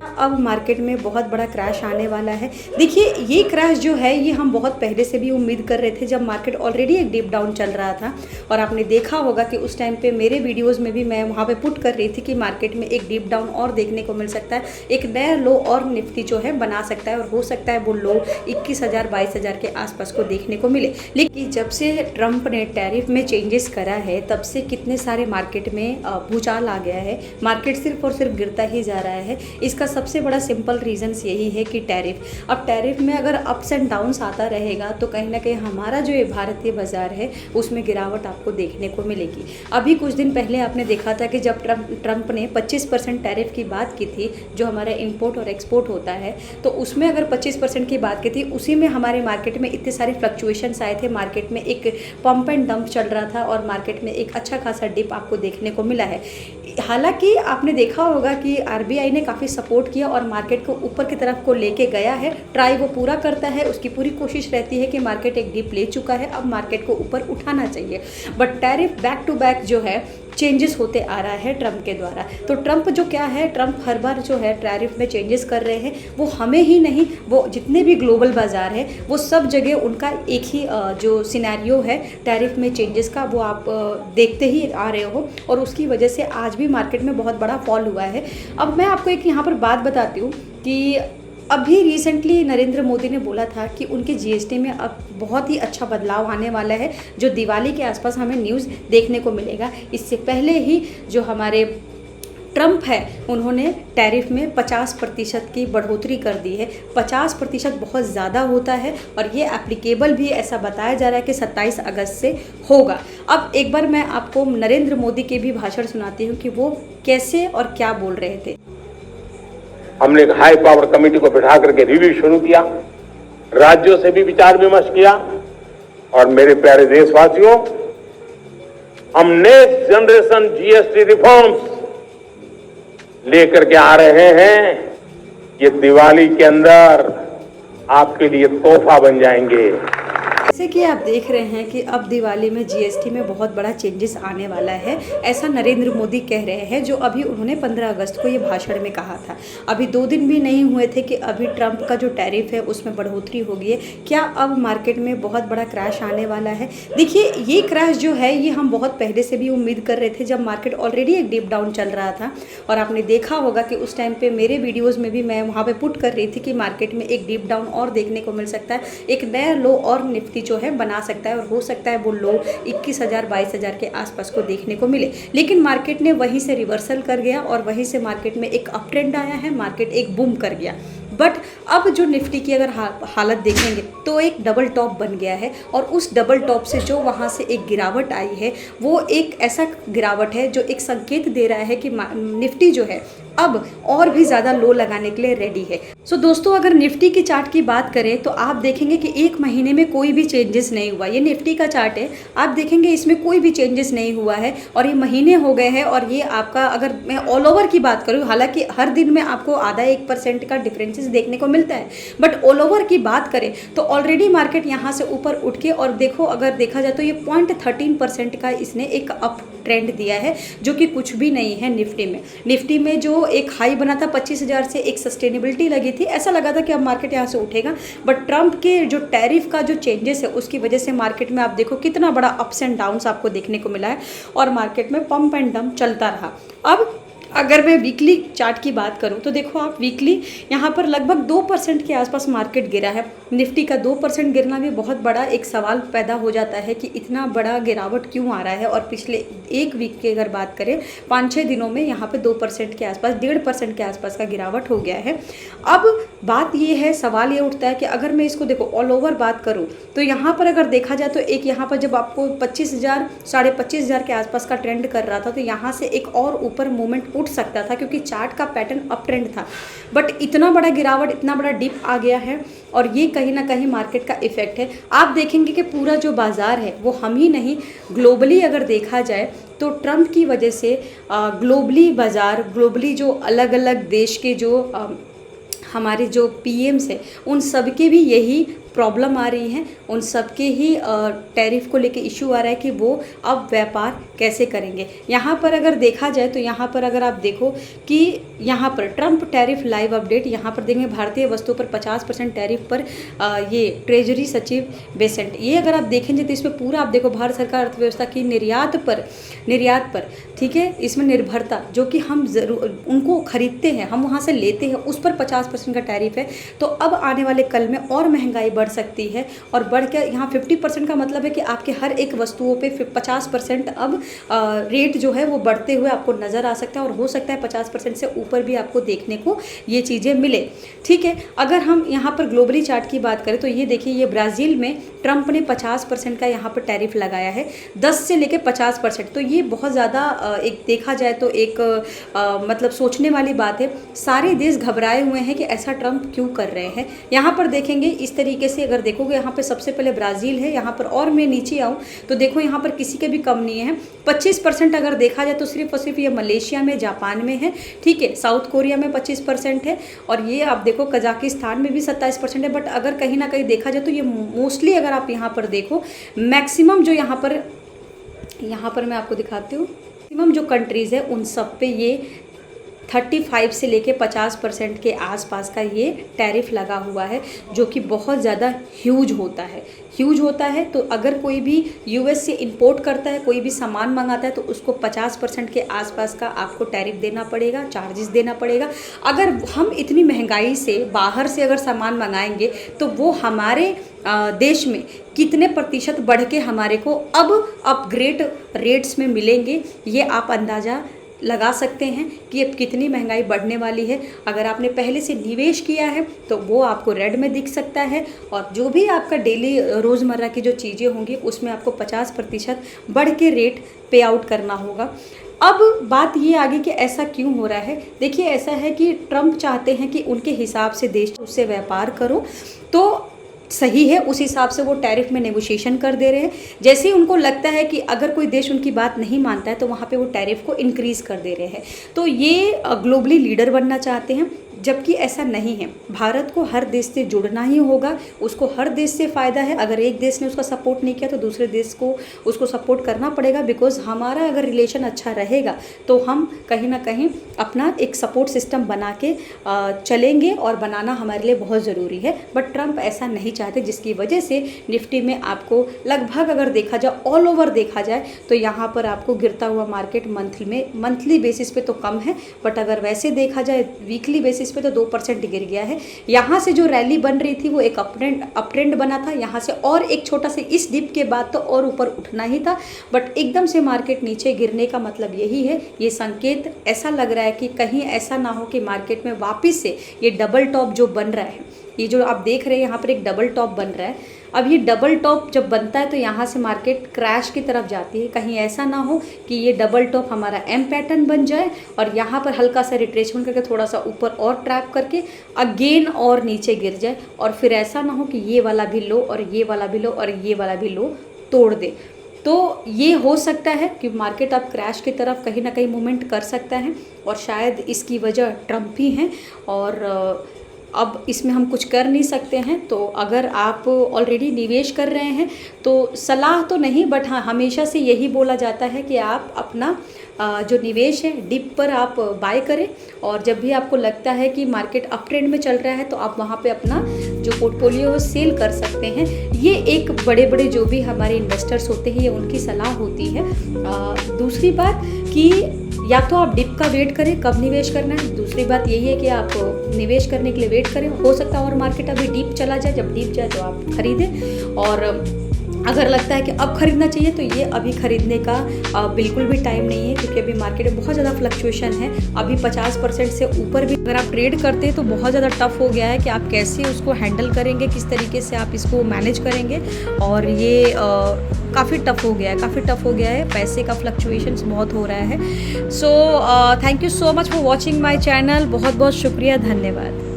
अब मार्केट में बहुत बड़ा क्रैश आने वाला है। देखिए, ये क्रैश जो है ये हम बहुत पहले से भी उम्मीद कर रहे थे, जब मार्केट ऑलरेडी एक डीप डाउन चल रहा था। और आपने देखा होगा कि उस टाइम पे मेरे वीडियोस में भी मैं वहाँ पे पुट कर रही थी कि मार्केट में एक डीप डाउन और देखने को मिल सकता है, एक नया लो और निफ्टी जो है बना सकता है, और हो सकता है वो लो 21,000 22,000 के आसपास को देखने को मिले। लेकिन जब से ट्रंप ने टैरिफ में चेंजेस करा है तब से कितने सारे मार्केट में भूचाल आ गया है। मार्केट सिर्फ और सिर्फ गिरता ही जा रहा है। इसका सबसे बड़ा सिंपल रीज़न्स यही है कि टैरिफ। अब टैरिफ में अगर अप्स एंड डाउन्स आता रहेगा तो कहीं ना कहीं हमारा जो ये भारतीय बाज़ार है उसमें गिरावट आपको देखने को मिलेगी। अभी कुछ दिन पहले आपने देखा था कि जब ट्रंप ने 25% टैरिफ की बात की थी, जो हमारा इंपोर्ट और एक्सपोर्ट होता है, तो उसमें अगर 25% की बात की थी, उसी में हमारे मार्केट में इतने सारे फ्लक्चुएशंस आए थे। मार्केट में एक पंप एंड डंप चल रहा था और मार्केट में एक अच्छा खासा डिप आपको देखने को मिला है। हालांकि आपने देखा होगा कि आरबीआई ने काफ़ी सपोर्ट किया और मार्केट को ऊपर की तरफ को लेके गया है। ट्राई वो पूरा करता है, उसकी पूरी कोशिश रहती है कि मार्केट एक डिप ले चुका है, अब मार्केट को ऊपर उठाना चाहिए। But tariff back to back जो है चेंजेस होते आ रहा है ट्रंप के द्वारा। तो ट्रंप जो क्या है, ट्रंप हर बार जो है टैरिफ में चेंजेस कर रहे हैं। वो हमें ही नहीं, वो जितने भी ग्लोबल बाज़ार है वो सब जगह उनका एक ही जो सिनेरियो है टैरिफ में चेंजेस का, वो आप देखते ही आ रहे हो, और उसकी वजह से आज भी मार्केट में बहुत बड़ा फॉल हुआ है। अब मैं आपको एक यहाँ पर बात बताती हूँ कि अभी रिसेंटली नरेंद्र मोदी ने बोला था कि उनके जीएसटी में अब बहुत ही अच्छा बदलाव आने वाला है, जो दिवाली के आसपास हमें न्यूज़ देखने को मिलेगा। इससे पहले ही जो हमारे ट्रंप है उन्होंने टैरिफ में 50% की बढ़ोतरी कर दी है। 50% बहुत ज़्यादा होता है और ये एप्लीकेबल भी ऐसा बताया जा रहा है कि 27 अगस्त से होगा। अब एक बार मैं आपको नरेंद्र मोदी के भी भाषण सुनाती हूँ कि वो कैसे और क्या बोल रहे थे। हमने एक हाई पावर कमेटी को बिठा करके रिव्यू शुरू किया, राज्यों से भी विचार विमर्श किया, और मेरे प्यारे देशवासियों, हम नेक्स्ट जनरेशन जीएसटी रिफॉर्म्स लेकर के आ रहे हैं। ये दिवाली के अंदर आपके लिए तोहफा बन जाएंगे। जैसे कि आप देख रहे हैं कि अब दिवाली में जीएसटी में बहुत बड़ा चेंजेस आने वाला है, ऐसा नरेंद्र मोदी कह रहे हैं, जो अभी उन्होंने 15 अगस्त को ये भाषण में कहा था। अभी 2 दिन भी नहीं हुए थे कि अभी ट्रंप का जो टैरिफ है उसमें बढ़ोतरी हो गई है। क्या अब मार्केट में बहुत बड़ा क्रैश आने वाला है? देखिए, ये क्रैश जो है ये हम बहुत पहले से भी उम्मीद कर रहे थे, जब मार्केट ऑलरेडी एक डीप डाउन चल रहा था। और आपने देखा होगा कि उस टाइम पर मेरे वीडियोज़ में भी मैं वहाँ पर पुट कर रही थी कि मार्केट में एक डीप डाउन और देखने को मिल सकता है, एक नया लो और निफ्टी जो है बना सकता है, और हो सकता है वो लो 21,000 22,000 के आसपास को देखने को मिले। लेकिन मार्केट ने वहीं से रिवर्सल कर गया और वहीं से मार्केट में एक अप ट्रेंड आया है, मार्केट एक बूम कर गया। बट अब जो निफ्टी की अगर हालत देखेंगे तो एक डबल टॉप बन गया है, और उस डबल टॉप से जो वहाँ से एक गिरावट आई है वो एक ऐसा गिरावट है जो एक संकेत दे रहा है कि निफ्टी जो है अब और भी ज़्यादा लो लगाने के लिए रेडी है। सो दोस्तों, अगर निफ्टी की चार्ट की बात करें तो आप देखेंगे कि 1 महीने में कोई भी चेंजेस नहीं हुआ। ये निफ्टी का चार्ट है, आप देखेंगे इसमें कोई भी चेंजेस नहीं हुआ है, और ये महीने हो गए हैं। और ये आपका, अगर मैं ऑल ओवर की बात करूँ, हालांकि हर दिन में आपको आधा 1% का डिफरेंसेस देखने को मिलता है, बट ऑल ओवर की बात करें तो ऑलरेडी मार्केट यहाँ से ऊपर उठ के, और देखो अगर देखा जाए तो ये 0.13% का इसने एक अप ट्रेंड दिया है, जो कि कुछ भी नहीं है निफ्टी में जो एक हाई बना था 25,000 से, एक सस्टेनेबिलिटी लगी थी, ऐसा लगा था कि अब मार्केट यहाँ से उठेगा। बट ट्रंप के जो टैरिफ का जो चेंजेस है उसकी वजह से मार्केट में आप देखो कितना बड़ा अप्स एंड डाउन्स आपको देखने को मिला है, और मार्केट में पंप एंड डंप चलता रहा। अब अगर मैं वीकली चार्ट की बात करूं तो देखो आप, वीकली यहाँ पर लगभग 2% के आसपास मार्केट गिरा है। निफ्टी का 2% गिरना भी बहुत बड़ा एक सवाल पैदा हो जाता है कि इतना बड़ा गिरावट क्यों आ रहा है। और पिछले 1 वीक की अगर बात करें, 5-6 दिनों में यहाँ पे 2% के आसपास, 1.5% के आसपास का गिरावट हो गया है। अब बात ये है, सवाल ये उठता है कि अगर मैं इसको देखो ऑल ओवर बात करूँ तो यहाँ पर अगर देखा जाए तो एक यहाँ पर जब आपको 25,000 25,500 के आसपास का ट्रेंड कर रहा था, तो यहाँ से एक और ऊपर मूवमेंट उठ सकता था, क्योंकि चार्ट का पैटर्न अप ट्रेंड था। बट इतना बड़ा गिरावट, इतना बड़ा डिप आ गया है, और ये कहीं ना कहीं मार्केट का इफेक्ट है। आप देखेंगे कि पूरा जो बाजार है वो हम ही नहीं, ग्लोबली अगर देखा जाए तो ट्रंप की वजह से ग्लोबली बाजार, ग्लोबली जो अलग अलग देश के जो हमारे जो पीएम्स हैं उन सब के भी यही प्रॉब्लम आ रही हैं उन सब के ही टैरिफ को लेके इशू आ रहा है कि वो अब व्यापार कैसे करेंगे। यहाँ पर अगर देखा जाए तो यहाँ पर अगर आप देखो कि यहाँ पर ट्रंप टैरिफ लाइव अपडेट, यहाँ पर देखेंगे भारतीय वस्तुओं पर 50% टैरिफ पर ये ट्रेजरी सचिव बेसेंट, ये अगर आप देखेंगे तो इसमें पूरा आप देखो भारत सरकार अर्थव्यवस्था की निर्यात पर ठीक है, इसमें निर्भरता जो कि हम ज़रूर उनको खरीदते हैं, हम वहाँ से लेते हैं, उस पर 50% का टैरिफ है। तो अब आने वाले कल में और महंगाई बढ़ सकती है और बढ़ के यहाँ 50% का मतलब है कि आपके हर एक वस्तुओं पे 50% अब रेट जो है वो बढ़ते हुए आपको नज़र आ सकता है और हो सकता है 50% से ऊपर भी आपको देखने को ये चीज़ें मिले। ठीक है, अगर हम यहाँ पर ग्लोबली चार्ट की बात करें तो ये देखिए, ये ब्राज़ील में ट्रंप ने 50% का यहाँ पर टैरिफ लगाया है, 10 से लेकर 50%। तो ये बहुत ज़्यादा एक देखा जाए तो एक मतलब सोचने वाली बात है। सारे देश घबराए हुए हैं कि ऐसा ट्रंप क्यों कर रहे हैं। यहाँ पर देखेंगे इस तरीके से, अगर देखोगे यहाँ पे सबसे पहले ब्राज़ील है, यहाँ पर और मैं नीचे आऊँ तो देखो यहाँ पर किसी के भी कम नहीं है। 25% अगर देखा जाए तो सिर्फ और सिर्फ ये मलेशिया में, जापान में है। ठीक है, साउथ कोरिया में 25% है और ये आप देखो कजाकिस्तान में भी 27% है। बट अगर कहीं ना कहीं देखा जाए तो ये मोस्टली अगर आप यहाँ पर देखो मैक्सिमम जो यहाँ पर मैं आपको दिखाती हूँ, मैक्सिमम जो कंट्रीज़ है उन सब पे ये 35 से लेके 50% के आसपास का ये टैरिफ लगा हुआ है, जो कि बहुत ज़्यादा ह्यूज होता है। तो अगर कोई भी यूएस से इंपोर्ट करता है, कोई भी सामान मंगाता है तो उसको 50% के आसपास का आपको टैरिफ देना पड़ेगा, चार्जेस देना पड़ेगा। अगर हम इतनी महंगाई से बाहर से अगर सामान मंगाएंगे तो वो हमारे देश में कितने प्रतिशत बढ़ के हमारे को अब अपग्रेड रेट्स में मिलेंगे, ये आप अंदाज़ा लगा सकते हैं कि अब कितनी महंगाई बढ़ने वाली है। अगर आपने पहले से निवेश किया है तो वो आपको रेड में दिख सकता है और जो भी आपका डेली रोज़मर्रा की जो चीज़ें होंगी उसमें आपको 50% बढ़ के रेट पे आउट करना होगा। अब बात ये आगे कि ऐसा क्यों हो रहा है। देखिए, ऐसा है कि ट्रंप चाहते हैं कि उनके हिसाब से देश उससे व्यापार करो तो सही है, उस हिसाब से वो टैरिफ में नेगोशिएशन कर दे रहे हैं। जैसे ही उनको लगता है कि अगर कोई देश उनकी बात नहीं मानता है तो वहाँ पे वो टैरिफ को इंक्रीज़ कर दे रहे हैं। तो ये ग्लोबली लीडर बनना चाहते हैं, जबकि ऐसा नहीं है। भारत को हर देश से जुड़ना ही होगा, उसको हर देश से फ़ायदा है। अगर एक देश ने उसका सपोर्ट नहीं किया तो दूसरे देश को उसको सपोर्ट करना पड़ेगा, बिकॉज हमारा अगर रिलेशन अच्छा रहेगा तो हम कहीं ना कहीं अपना एक सपोर्ट सिस्टम बना के चलेंगे और बनाना हमारे लिए बहुत ज़रूरी है। बट ट्रंप ऐसा नहीं चाहते, जिसकी वजह से निफ्टी में आपको लगभग अगर देखा जाए ऑल ओवर देखा जाए तो यहाँ पर आपको गिरता हुआ मार्केट मंथली बेसिस पे तो कम है, बट अगर वैसे देखा जाए वीकली बेसिस पे तो 2% गिर गया है। यहाँ से जो रैली बन रही थी वो एक अप ट्रेंड बना था, यहाँ से और एक छोटा से इस डिप के बाद तो और ऊपर उठना ही था, बट एकदम से मार्केट नीचे गिरने का मतलब यही है। ये संकेत ऐसा लग रहा है कि कहीं ऐसा ना हो कि मार्केट में वापस से ये डबल टॉप जो बन रहा है, ये जो आप देख रहे हैं यहाँ पर एक डबल टॉप बन रहा है। अब ये डबल टॉप जब बनता है तो यहाँ से मार्केट क्रैश की तरफ जाती है। कहीं ऐसा ना हो कि ये डबल टॉप हमारा एम पैटर्न बन जाए और यहाँ पर हल्का सा रिट्रेसमेंट करके थोड़ा सा ऊपर और ट्रैप करके अगेन और नीचे गिर जाए, और फिर ऐसा ना हो कि ये वाला भी लो और ये वाला भी लो और ये वाला भी लो तोड़ दे। तो ये हो सकता है कि मार्केट अब क्रैश की तरफ कहीं ना कहीं मूवमेंट कर सकता है और शायद इसकी वजह ट्रंप ही हैं और अब इसमें हम कुछ कर नहीं सकते हैं। तो अगर आप ऑलरेडी निवेश कर रहे हैं तो सलाह तो नहीं, बट हाँ हमेशा से यही बोला जाता है कि आप अपना जो निवेश है डिप पर आप बाय करें, और जब भी आपको लगता है कि मार्केट अप ट्रेंड में चल रहा है तो आप वहाँ पे अपना जो पोर्टफोलियो सेल कर सकते हैं। ये एक बड़े बड़े जो भी हमारे इन्वेस्टर्स होते हैं ये उनकी सलाह होती है। दूसरी बात कि या तो आप डिप का वेट करें कब निवेश करना है, दूसरी बात यही है कि आप निवेश करने के लिए वेट करें। हो सकता है और मार्केट अभी डीप चला जाए, जब डीप जाए तो आप खरीदें, और अगर लगता है कि अब खरीदना चाहिए तो ये अभी खरीदने का बिल्कुल भी टाइम नहीं है, क्योंकि अभी मार्केट में बहुत ज़्यादा फ्लक्चुएशन है। अभी 50% से ऊपर भी अगर आप ट्रेड करते हैं तो बहुत ज़्यादा टफ हो गया है कि आप कैसे उसको हैंडल करेंगे, किस तरीके से आप इसको मैनेज करेंगे, और ये काफ़ी टफ हो गया है। पैसे का फ्लक्चुएशंस बहुत हो रहा है। So thank you so much for watching my channel. बहुत बहुत शुक्रिया, धन्यवाद।